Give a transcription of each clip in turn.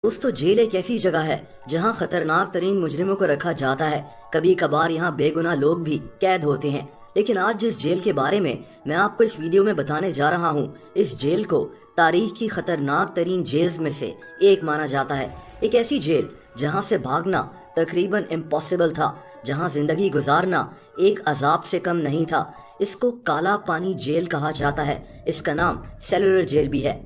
दोस्तों जेल एक ऐसी जगह है जहां खतरनाक तरीन मुजरिमों को रखा जाता है। कभी कभार यहां बेगुनाह लोग भी कैद होते हैं। लेकिन आज जिस जेल के बारे में मैं आपको इस वीडियो में बताने जा रहा हूं, इस जेल को तारीख की खतरनाक तरीन जेल्स में से एक माना जाता है। एक ऐसी जेल जहां से भागना तकरीबन इम्पॉसिबल था, जहां जिंदगी गुजारना एक अजाब से कम नहीं था। इसको काला पानी जेल कहा जाता है। इसका नाम सेलुलर जेल भी है।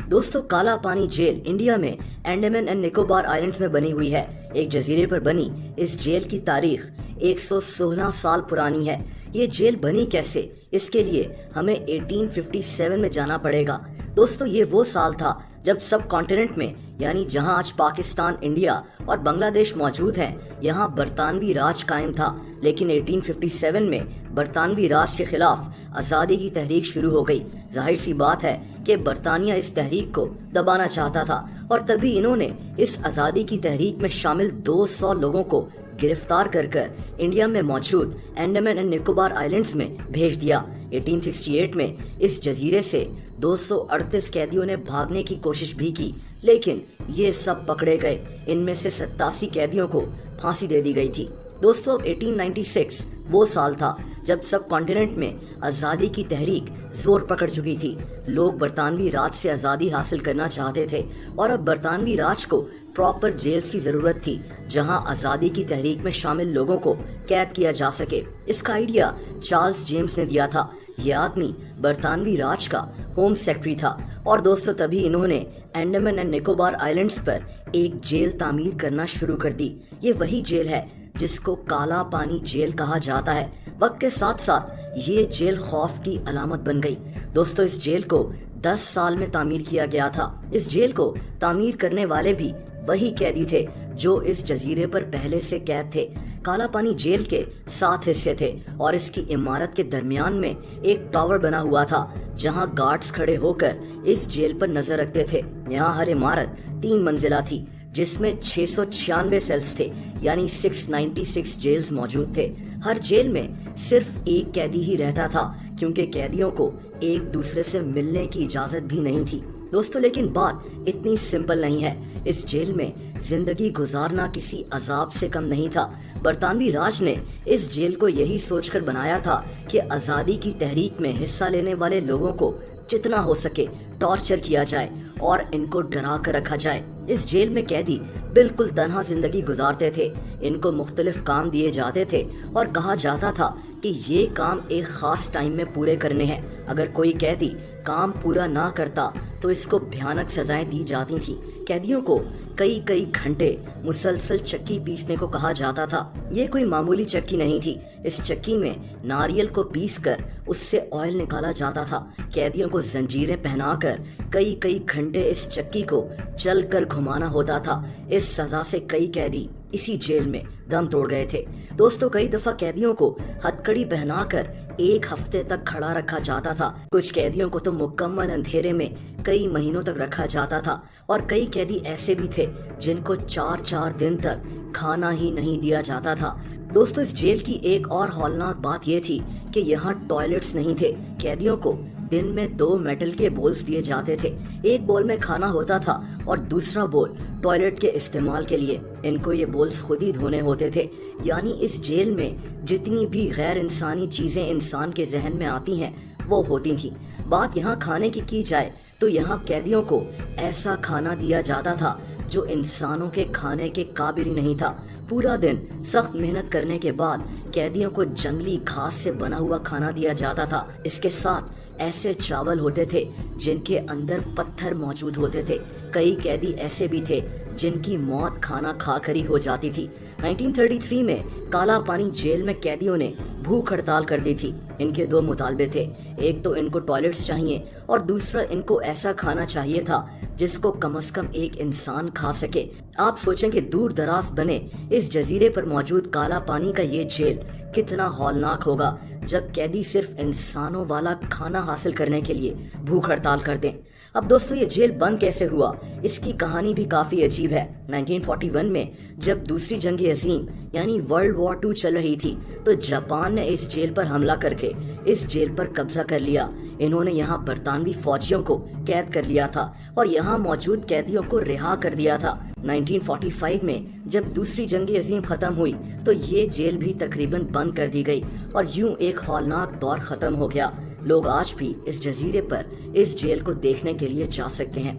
दोस्तों काला पानी जेल इंडिया में अंडमान एंड निकोबार आइलैंड्स में बनी हुई है। एक जजीरे पर बनी इस जेल की तारीख 116 साल पुरानी है। ये जेल बनी कैसे, इसके लिए हमें 1857 में जाना पड़ेगा। दोस्तों ये वो साल था जब सब कॉन्टिनेंट में, यानी जहां आज पाकिस्तान, इंडिया और बांग्लादेश मौजूद हैं, यहां बरतानवी राज कायम था। लेकिन 1857 में बरतानवी राज के खिलाफ आज़ादी की तहरीक शुरू हो गई। जाहिर सी बात है कि बरतानिया इस तहरीक को दबाना चाहता था और तभी इन्होंने इस आज़ादी की तहरीक में शामिल 200 लोगों को गिरफ्तार कर इंडिया में मौजूद अंडमान एंड निकोबार आइलैंड्स में भेज दिया। 1868 में इस जजीरे से 238 कैदियों ने भागने की कोशिश भी की, लेकिन ये सब पकड़े गए। इनमें से 87 कैदियों को फांसी दे दी गई थी। दोस्तों 1896 वो साल था जब सब कॉन्टिनेंट में आज़ादी की तहरीक जोर पकड़ चुकी थी। लोग बरतानवी राज से आज़ादी हासिल करना चाहते थे और अब बरतानवी राज को प्रॉपर जेल्स की ज़रूरत थी जहां आज़ादी की तहरीक में शामिल लोगों को कैद किया जा सके। इसका आइडिया चार्ल्स जेम्स ने दिया था। ये आदमी बरतानवी राज का होम सेक्रेटरी था और दोस्तों तभी इन्होंने अंडमान एंड निकोबार आइलैंड्स पर एक जेल तामीर करना शुरू कर दी। ये वही जेल है जिसको काला पानी जेल कहा जाता है। वक्त के साथ साथ ये जेल खौफ की अलामत बन गई। दोस्तों इस जेल को 10 साल में तामीर किया गया था। इस जेल को तामीर करने वाले भी वही कैदी थे जो इस जजीरे पर पहले से कैद थे। काला पानी जेल के 7 हिस्से थे और इसकी इमारत के दरमियान में एक टावर बना हुआ था जहां गार्ड्स खड़े होकर इस जेल पर नजर रखते थे। यहाँ हर इमारत 3 मंजिला थी जिसमें 696 सेल्स थे, यानी 696 जेल्स मौजूद थे। हर जेल में सिर्फ एक कैदी ही रहता था क्योंकि कैदियों को एक दूसरे से मिलने की इजाजत भी नहीं थी। दोस्तों लेकिन बात इतनी सिंपल नहीं है। इस जेल में जिंदगी गुजारना किसी अजाब से कम नहीं था। बरतानवी राज ने इस जेल को यही सोचकर बनाया था कि आज़ादी की तहरीक में हिस्सा लेने वाले लोगों को जितना हो सके टॉर्चर किया जाए और इनको डरा कर रखा जाए। इस जेल में कैदी बिल्कुल तन्हा जिंदगी गुजारते थे। इनको मुख्तलिफ काम दिए जाते थे और कहा जाता था कि ये काम एक खास टाइम में पूरे करने हैं। अगर कोई कैदी काम पूरा ना करता तो इसको भयानक सजाएं दी जाती थी। कैदियों को कई घंटे मुसलसल चक्की पीसने को कहा जाता था। ये कोई मामूली चक्की नहीं थी। इस चक्की में नारियल को पीसकर उससे ऑयल निकाला जाता था। कैदियों को जंजीरें पहनाकर कई घंटे इस चक्की को चलकर घुमाना होता था। इस सजा से कई कैदी इसी जेल में दम तोड़ गए थे। दोस्तों कई दफा कैदियों को हथकड़ी पहनाकर 1 हफ्ते तक खड़ा रखा जाता था। कुछ कैदियों को तो मुकम्मल अंधेरे में कई महीनों तक रखा जाता था और कई कैदी ऐसे भी थे जिनको 4 दिन तक खाना ही नहीं दिया जाता था। दोस्तों इस जेल की एक और हौलनाक बात यह थी कि यहाँ टॉयलेट्स नहीं थे। कैदियों को दिन में 2 मेटल के बोल्स दिए जाते थे। एक बोल में खाना होता था और दूसरा बोल टॉयलेट के इस्तेमाल के लिए। इनको ये बोल्स खुद ही धोने होते थे। यानी इस जेल में जितनी भी गैर इंसानी चीजें इंसान के जहन में आती हैं वो होती थी। बात यहाँ खाने की जाए तो यहाँ कैदियों को ऐसा खाना दिया जाता था जो इंसानों के खाने के काबिल ही नहीं था। पूरा दिन सख्त मेहनत करने के बाद कैदियों को जंगली घास से बना हुआ खाना दिया जाता था। इसके साथ ऐसे चावल होते थे जिनके अंदर पत्थर मौजूद होते थे। कई कैदी ऐसे भी थे जिनकी मौत खाना खाकर ही हो जाती थी। 1933 में काला पानी जेल में कैदियों ने भूख हड़ताल कर दी थी। इनके 2 मुतालबे थे। एक तो इनको टॉयलेट्स चाहिए और दूसरा इनको ऐसा खाना चाहिए था जिसको कम से कम एक इंसान खा सके। आप सोचेंगे दूर दराज बने इस जजीरे पर मौजूद काला पानी का ये जेल कितना हौलनाक होगा जब कैदी सिर्फ इंसानों वाला खाना हासिल करने के लिए भूख हड़ताल कर दें। अब दोस्तों ये जेल बंद कैसे हुआ, इसकी कहानी भी काफ़ी अजीब है। 1941 में जब दूसरी जंग अजीम यानी वर्ल्ड वॉर 2 चल रही थी तो जापान ने इस जेल पर हमला करके इस जेल पर कब्जा कर लिया। इन्होंने यहाँ बरतानवी फौजियों को कैद कर लिया था और यहाँ मौजूद कैदियों को रिहा कर दिया था। 1945 में जब दूसरी जंग अजीम ख़त्म हुई तो ये जेल भी तकरीबन बंद कर दी गई और यूं एक हौलनाक दौर ख़त्म हो गया। लोग आज भी इस जजीरे पर इस जेल को देखने के लिए जा सकते हैं।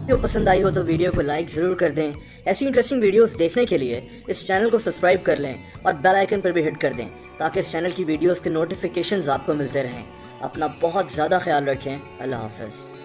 वीडियो पसंद आई हो तो वीडियो को लाइक ज़रूर कर दें। ऐसी इंटरेस्टिंग वीडियोस देखने के लिए इस चैनल को सब्सक्राइब कर लें और बेल आइकन पर भी हिट कर दें ताकि इस चैनल की वीडियोस के नोटिफिकेशंस आपको मिलते रहें। अपना बहुत ज़्यादा ख्याल रखें। अल्लाह हाफ़िज़।